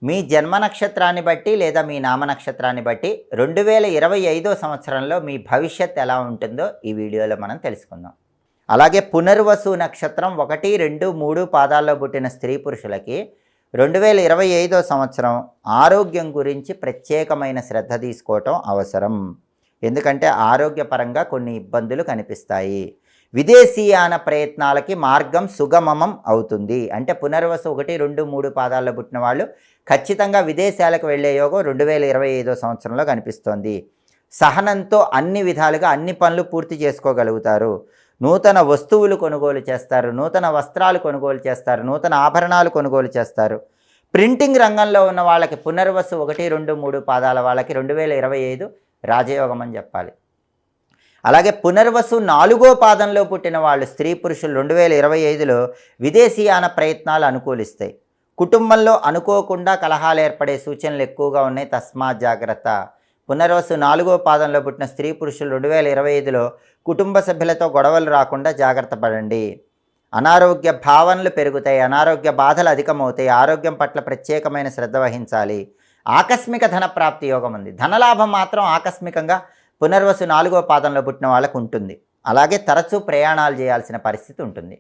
మీ జన్మ నక్షత్రాన్ని బట్టి లేదా మీ నామ నక్షత్రాన్ని బట్టి 2025 సంవత్సరంలో మీ భవిష్యత్ ఎలా ఉంటుందో ఈ వీడియోలో మనం తెలుసుకుందాం. అలాగే పునర్వసు నక్షత్రం 1, 2, 3 పాదాల్లో పుట్టిన స్త్రీ పురుషులకి 2025 సంవత్సరం ఆరోగ్యం గురించి ప్రత్యేకమైన శ్రద్ధ తీసుకోవటం అవసరం. ఎందుకంటే ఆరోగ్యపరంగా కొన్ని ఇబ్బందులు కనిపిస్తాయి. విదేశీయాన ప్రయత్నాలకి మార్గం సుగమం అవుతుంది. అంటే పునర్వసు 1, 2, 3 పాదాల్లో పుట్టిన వాళ్ళు ఖచ్చితంగా విదేశాలకు వెళ్ళే యోగం 2025 సంవత్సరంలో కనిపిస్తోంది. సహనంతో అన్ని విధాలుగా అన్ని పనులు పూర్తి చేసుకోగలుగుతారు. నూతన వస్తువులు కొనుగోలు చేస్తారు, నూతన వస్త్రాలు కొనుగోలు చేస్తారు, నూతన ఆభరణాలు కొనుగోలు చేస్తారు. ప్రింటింగ్ రంగంలో ఉన్న వాళ్ళకి పునర్వసు 1, 2, 3 పాదాల వాళ్ళకి 2025 రాజయోగం అని చెప్పాలి. అలాగే పునర్వసు 4వ పాదంలో పుట్టిన వాళ్ళు స్త్రీ పురుషులు 2025లో విదేశీయాన ప్రయత్నాలు అనుకూలిస్తాయి. కుటుంబంలో అనుకోకుండా కలహాలు ఏర్పడే సూచనలు ఎక్కువగా ఉన్నాయి, తస్మాత్ జాగ్రత్త. పునర్వసు 4వ పాదంలో పుట్టిన స్త్రీ పురుషులు 2025లో కుటుంబ సభ్యులతో గొడవలు రాకుండా జాగ్రత్త పడండి. అనారోగ్య భావనలు పెరుగుతాయి, అనారోగ్య బాధలు అధికమవుతాయి. ఆరోగ్యం పట్ల ప్రత్యేకమైన శ్రద్ధ వహించాలి. ఆకస్మిక ధన ప్రాప్తి యోగం ఉంది. ధనలాభం మాత్రం ఆకస్మికంగా పునర్వసు 4వ పాదంలో పుట్టిన వాళ్ళకు ఉంటుంది. అలాగే తరచూ ప్రయాణాలు చేయాల్సిన పరిస్థితి ఉంటుంది.